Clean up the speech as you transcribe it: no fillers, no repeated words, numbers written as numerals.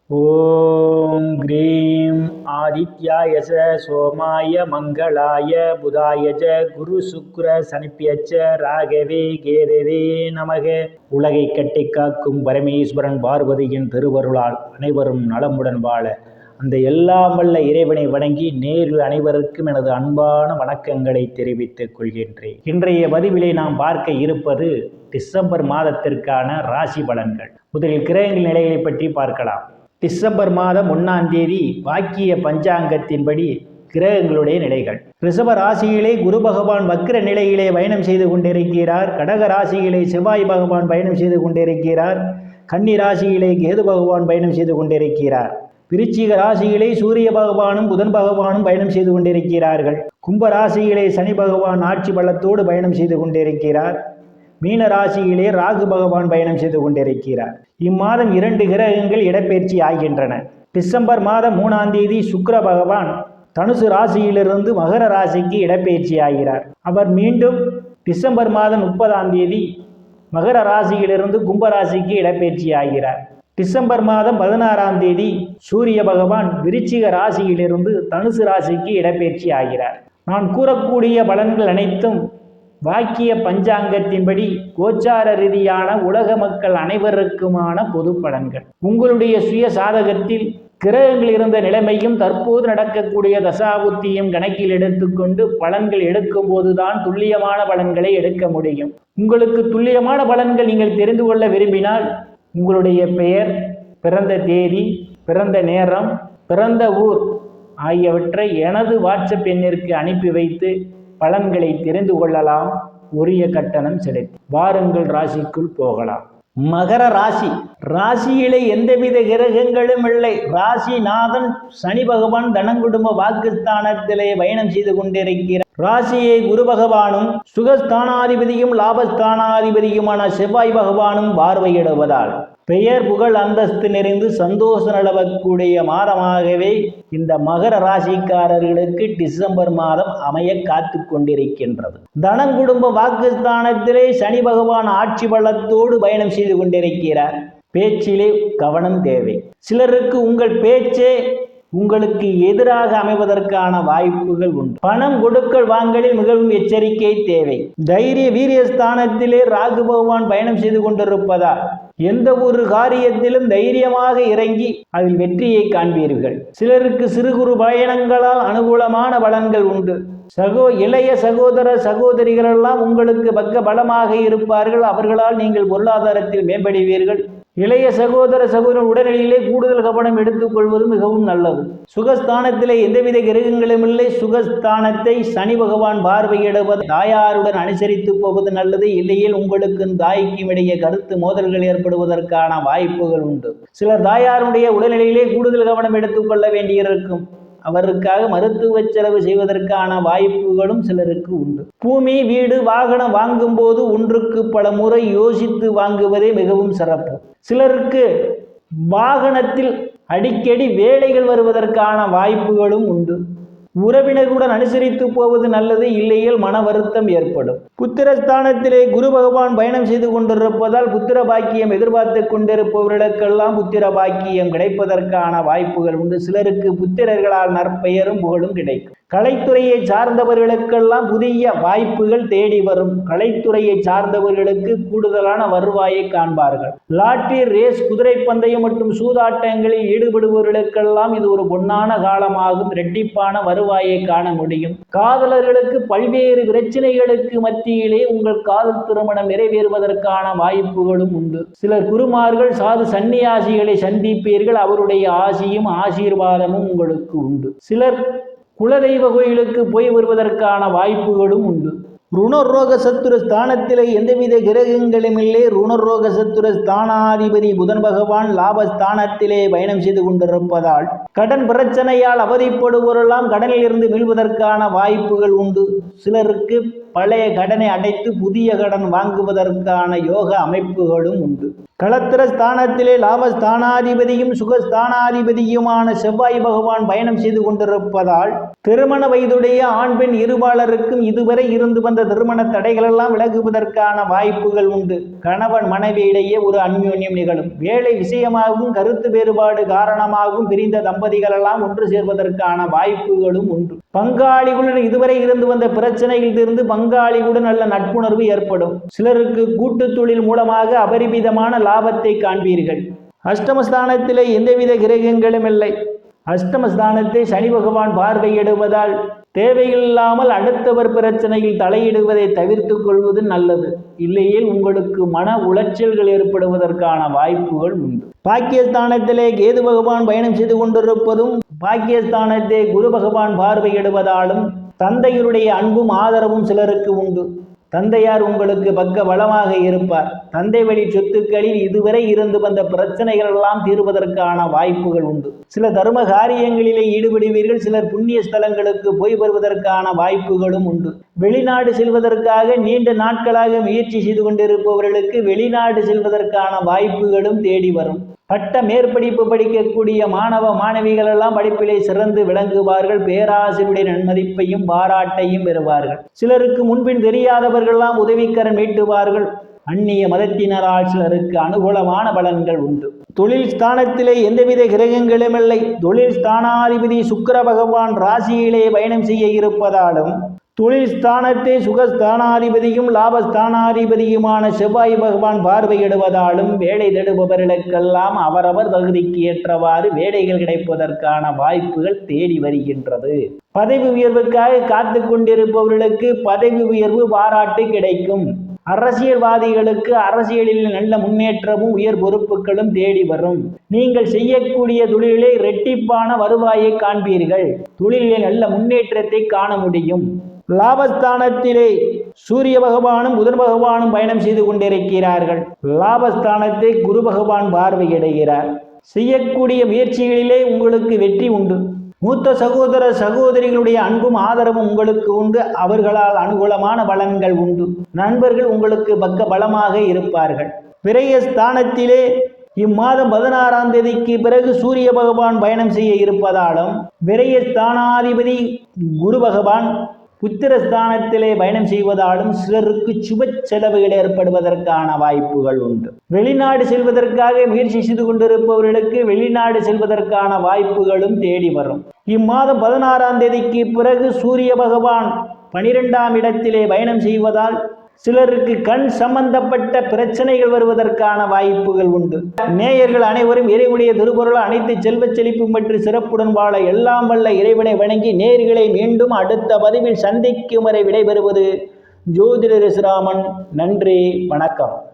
ஓம் cream ஆதித்யாய சோமாய மங்களாய புதாயஜ குரு சுக்ர சனிப்பியச்ச ராகவே கேதவே நமக. உலகை கட்டி காக்கும் பரமேஸ்வரன் பார்வதியின் திருவருளால் அனைவரும் நலமுடன் வாழ அந்த எல்லாம் வல்ல இறைவனை வணங்கி நேரில் அனைவருக்கும் எனது அன்பான வணக்கங்களை தெரிவித்துக் கொள்கின்றேன். இன்றைய பதிவிலே நாம் பார்க்க இருப்பது டிசம்பர் மாதத்திற்கான ராசி பலன்கள். முதலில் கிரகங்கள் நிலைகளை பற்றி பார்க்கலாம். டிசம்பர் மாதம் 1ஆம் தேதி வாக்கிய பஞ்சாங்கத்தின்படி கிரகங்களுடைய நிலைகள். ரிஷப ராசியிலே குரு பகவான் வக்ர நிலையிலே பயணம் செய்து கொண்டிருக்கிறார். கடக ராசியிலே செவ்வாய் பகவான் பயணம் செய்து கொண்டிருக்கிறார். கன்னி ராசியிலே கேது பகவான் பயணம் செய்து கொண்டிருக்கிறார். விருச்சிக ராசியிலே சூரிய பகவானும் புதன் பகவானும் பயணம் செய்து கொண்டிருக்கிறார்கள். கும்ப ராசியிலே சனி பகவான் ஆட்சி பலத்தோடு பயணம் செய்து கொண்டிருக்கிறார். மீன ராசியிலே ராகு பகவான் பயணம் செய்து கொண்டிருக்கிறார். இம்மாதம் 2 கிரகங்கள் இடப்பெயர்ச்சி ஆகின்றன. டிசம்பர் மாதம் 3ஆம் தேதி சுக்கிர பகவான் தனுசு ராசியிலிருந்து மகர ராசிக்கு இடப்பெயர்ச்சி ஆகிறார். அவர் மீண்டும் டிசம்பர் மாதம் 30ஆம் தேதி மகர ராசியிலிருந்து கும்ப ராசிக்கு இடப்பெயர்ச்சி ஆகிறார். டிசம்பர் மாதம் 16ஆம் தேதி சூரிய பகவான் விருச்சிக ராசியிலிருந்து தனுசு ராசிக்கு இடப்பெயர்ச்சி ஆகிறார். நான் கூறக்கூடிய பலன்கள் அனைத்தும் வாக்கிய பஞ்சாங்கத்தின்படி கோச்சார ரீதியான உலக மக்கள் அனைவருக்குமான பொது பலன்கள். உங்களுடைய சுய சாதகத்தில் கிரகங்கள் இருந்த நிலைமையும் தற்போது நடக்கக்கூடிய தசாபுத்தியும் கணக்கில் எடுத்துக்கொண்டு பலன்கள் எடுக்கும் போதுதான் துல்லியமான பலன்களை எடுக்க முடியும். உங்களுக்கு துல்லியமான பலன்கள் நீங்கள் தெரிந்து கொள்ள விரும்பினால் உங்களுடைய பெயர், பிறந்த தேதி, பிறந்த நேரம், பிறந்த ஊர் ஆகியவற்றை எனது வாட்ஸ்அப் எண்ணிற்கு அனுப்பி வைத்து பலன்களை தெரிந்து கொள்ளலாம். உரிய கட்டணம் செலுத்தி வாருங்கள் ராசிக்குள் போகலாம். மகர ராசி. ராசியிலே எந்தவித கிரகங்களும் இல்லை. ராசிநாதன் சனி பகவான் தனங்குடும்ப வாக்குஸ்தானத்திலே பயணம் செய்து கொண்டிருக்கிறார். ராசியை குரு பகவானும் சுகஸ்தானாதிபதியும் லாபஸ்தானாதிபதியுமான செவ்வாய் பகவானும் பார்வையிடுவதால் பெயர் புகழ் அந்தஸ்து நிறைந்து சந்தோஷம் நிலவக்கூடிய மாதமாகவே இந்த மகர ராசிக்காரர்களுக்கு டிசம்பர் மாதம் அமைய காத்து கொண்டிருக்கின்றது. தனங்குடும்ப வாக்குஸ்தானத்திலே சனி பகவான் ஆட்சி பலத்தோடு பயணம் செய்து கொண்டிருக்கிறார். பேச்சிலே கவனம் தேவை. சிலருக்கு உங்கள் பேச்சே உங்களுக்கு எதிராக அமைவதற்கான வாய்ப்புகள் உண்டு. பணம் கொடுக்கல் வாங்கலில் மிகவும் எச்சரிக்கை தேவை. தைரிய வீரிய ஸ்தானத்திலே ராகு பகவான் பயணம் செய்து கொண்டிருப்பதால் எந்த ஒரு காரியத்திலும் தைரியமாக இறங்கி அதில் வெற்றியை காண்பீர்கள். சிலருக்கு சிறு குறு பயணங்களால் அனுகூலமான பலன்கள் உண்டு. இளைய சகோதர சகோதரிகளெல்லாம் உங்களுக்கு பக்க பலமாக இருப்பார்கள். அவர்களால் நீங்கள் பொருளாதாரத்தில் மேம்படுவீர்கள். இளைய சகோதர சகோதரன் உடல்நிலையிலே கூடுதல் கவனம் எடுத்துக் கொள்வது மிகவும் நல்லது. சுகஸ்தானத்திலே எந்தவித கிரகங்களும் இல்லை. சுகஸ்தானத்தை சனி பகவான் பார்வையிடுவது தாயாருடன் அனுசரித்து போவது நல்லது. இல்லையில் உங்களுக்கும் தாய்க்கும் இடையே கருத்து மோதல்கள் ஏற்படுவதற்கான வாய்ப்புகள் உண்டு. சிலர் தாயாருடைய உடல்நிலையிலே கூடுதல் கவனம் எடுத்துக் கொள்ள வேண்டியிருக்கும். அவருக்காக மருத்துவ செலவு செய்வதற்கான வாய்ப்புகளும் சிலருக்கு உண்டு. பூமி, வீடு, வாகனம் வாங்கும் போது ஒன்றுக்கு பல முறை யோசித்து வாங்குவதே மிகவும் சிறப்பு. சிலருக்கு வாகனத்தில் அடிக்கடி வேலைகள் வருவதற்கான வாய்ப்புகளும் உண்டு. உறவினர்களுடன் அனுசரித்து போவது நல்லது. இல்லையில் மன வருத்தம் ஏற்படும். புத்திரஸ்தானத்திலே குரு பகவான் பயணம் செய்து கொண்டிருப்பதால் புத்திர பாக்கியம் எதிர்பார்த்து கொண்டிருப்பவர்களுக்கெல்லாம் புத்திர பாக்கியம் கிடைப்பதற்கான வாய்ப்புகள் உண்டு. சிலருக்கு புத்திரர்களால் நற்பெயரும் புகழும் கிடைக்கும். கலைத்துறையை சார்ந்தவர்களுக்கெல்லாம் புதிய வாய்ப்புகள் தேடி வரும். கலைத்துறையை சார்ந்தவர்களுக்கு கூடுதலான வருவாயை காண்பார்கள். லாட்டரி, ரேஸ், குதிரை பந்தயம் மற்றும் சூதாட்டங்களில் ஈடுபடுபவர்களுக்கெல்லாம் இது ஒரு பொன்னான காலமாகும். இரட்டிப்பான வருவாயை காண முடியும். காதலர்களுக்கு பல்வேறு பிரச்சனைகளுக்கு மத்தியிலே உங்கள் காதல் திருமணம் நிறைவேறுவதற்கான வாய்ப்புகளும் உண்டு. சிலர் குருமார்கள், சாது சன்னியாசிகளை சந்திப்பீர்கள். அவருடைய ஆசியும் ஆசீர்வாதமும் உங்களுக்கு உண்டு. சிலர் குலதெய்வ கோயிலுக்கு போய் வருவதற்கான வாய்ப்புகளும் உண்டு. ருணரோக சத்துரு ஸ்தானத்திலே எந்தவித கிரகங்களும் இல்லை. ருணரோக சத்துரு ஸ்தானாதிபதி புதன் பகவான் லாபஸ்தானத்திலே பயணம் செய்து கொண்டிருப்பதால் கடன் பிரச்சனையால் அவதிப்படுவோரெல்லாம் கடனில் இருந்து மீள்வதற்கான வாய்ப்புகள் உண்டு. சிலருக்கு பழைய கடனை அடைத்து புதிய கடன் வாங்குவதற்கான யோக அமைப்புகளும் உண்டு. களத்திர ஸ்தானத்திலே லாபஸ்தானாதிபதியும் சுகஸ்தானாதிபதியுமான செவ்வாய் பகவான் பயணம் செய்து கொண்டிருப்பதால் திருமண வயதுடைய ஆண் பெண் இருபாலருக்கும் இதுவரை இருந்து வந்த திருமண தடைகளெல்லாம் விலகுவதற்கான வாய்ப்புகள் உண்டு. கணவன் மனைவியிடையே ஒரு அந்யோன்யம் நிகழும். வேலை விஷயமாகவும் கருத்து வேறுபாடு காரணமாகவும் பிரிந்த தம்பதிகளெல்லாம் ஒன்று சேர்வதற்கான வாய்ப்புகளும் உண்டு. பங்காளிகளுடன் இதுவரை இருந்து வந்த பிரச்சனையிலிருந்து பங்காளிகளுடன் நல்ல நட்புணர்வு ஏற்படும். சிலருக்கு கூட்டு தொழில் மூலமாக அபரிமிதமான லாபத்தை காண்பீர்கள். அஷ்டமஸ்தானத்திலே எந்தவித கிரகங்களும் இல்லை. அஷ்டமஸ்தானத்தை சனி பகவான் பார்வையிடுவதால் தேவையில்லாமல் அடுத்தவர் பிரச்சனையில் தலையிடுவதை தவிர்த்து கொள்வது நல்லது. இல்லையேல் உங்களுக்கு மன உளைச்சல்கள் ஏற்படுவதற்கான வாய்ப்புகள் உண்டு. பாக்கியஸ்தானத்திலே கேது பகவான் பயணம் செய்து கொண்டிருப்பதும் பாக்கியஸ்தானத்தை குரு பகவான் பார்வையிடுவதாலும் தந்தையருடைய அன்பும் ஆதரவும் சிலருக்கு உண்டு. தந்தையார் உங்களுக்கு பக்க பலமாக இருப்பார். தந்தை வழி சொத்துக்களில் இதுவரை இருந்து வந்த பிரச்சனைகள் எல்லாம் தீர்வதற்கான வாய்ப்புகள் உண்டு. சில தர்ம காரியங்களிலே ஈடுபடுவீர்கள். சிலர் புண்ணிய ஸ்தலங்களுக்கு போய் வருவதற்கான வாய்ப்புகளும் உண்டு. வெளிநாடு செல்வதற்காக நீண்ட நாட்களாக முயற்சி செய்து கொண்டிருப்பவர்களுக்கு வெளிநாடு செல்வதற்கான வாய்ப்புகளும் தேடி வரும். பட்ட மேற்படிப்பு படிக்கக்கூடிய மாணவ மாணவிகள் எல்லாம் படிப்பிலே சிறந்து விளங்குவார்கள். பேராசிரியருடைய நன்மதிப்பையும் பாராட்டையும் பெறுவார்கள். சிலருக்கு முன்பின் தெரியாதவர்களெல்லாம் உதவிக்கரம் நீட்டுவார்கள். அந்நிய மதத்தினரால் சிலருக்கு அனுகூலமான பலன்கள் உண்டு. தொழில் ஸ்தானத்திலே எந்தவித கிரகங்களும் இல்லை. தொழில் ஸ்தானாதிபதி சுக்கிர பகவான் ராசியிலே பயணம் செய்ய இருப்பதாலும் தொழில் ஸ்தானத்தை சுகஸ்தானாதிபதியும் லாபஸ்தானாதிபதியுமான செவ்வாய் பகவான் பார்வையிடுவதாலும் வேலை தேடுபவர்களுக்கெல்லாம் அவரவர் தகுதிக்கு ஏற்றவாறு வேலைகள் கிடைப்பதற்கான வாய்ப்புகள் தேடி வருகின்றது. பதவி உயர்வுக்காக காத்து கொண்டிருப்பவர்களுக்கு பதவி உயர்வு பாராட்டு கிடைக்கும். அரசியல்வாதிகளுக்கு அரசியலில் நல்ல முன்னேற்றமும் உயர் பொறுப்புகளும் தேடி வரும். நீங்கள் செய்யக்கூடிய தொழிலிலே இரட்டிப்பான வருவாயை காண்பீர்கள். தொழிலிலே நல்ல முன்னேற்றத்தை காண முடியும். லாபஸ்தானத்திலே சூரிய பகவானும் புதன் பகவானும் பயணம் செய்து கொண்டிருக்கிறார்கள். லாபஸ்தானத்தை குரு பகவான் பார்வையிடுகிறார். செய்யக்கூடிய முயற்சிகளிலே உங்களுக்கு வெற்றி உண்டு. மூத்த சகோதர சகோதரிகளுடைய அன்பும் ஆதரவும் உங்களுக்கு உண்டு. அவர்களால் அனுகூலமான பலன்கள் உண்டு. நண்பர்கள் உங்களுக்கு பக்க பலமாக இருப்பார்கள். விரயஸ்தானத்திலே இம்மாதம் 16ஆம் தேதிக்கு பிறகு சூரிய பகவான் பயணம் செய்ய இருப்பதாலும் விரயஸ்தானாதிபதி குரு பகவான் புத்திரஸ்தானத்திலே பயணம் செய்வதாலும் சிலருக்கு சுப செலவுகள் ஏற்படுவதற்கான வாய்ப்புகள் உண்டு. வெளிநாடு செல்வதற்காக முயற்சி செய்து கொண்டிருப்பவர்களுக்கு வெளிநாடு செல்வதற்கான வாய்ப்புகளும் தேடி வரும். இம்மாதம் 16ஆம் தேதிக்கு பிறகு சூரிய பகவான் 12ஆம் இடத்திலே பயணம் செய்வதால் சிலருக்கு கண் சம்பந்தப்பட்ட பிரச்சனைகள் வருவதற்கான வாய்ப்புகள் உண்டு. நேயர்கள் அனைவரும் இறைவனுடைய திருப்பொருள் அனைத்து செல்வ செழிப்பும் பற்றி சிறப்புடன் வாழ எல்லாம் வல்ல இறைவனை வணங்கி நேயர்களை மீண்டும் அடுத்த பதிவில் சந்திக்கும் வரை விடைபெறுவது ஜோதிடர் ராமன். நன்றி, வணக்கம்.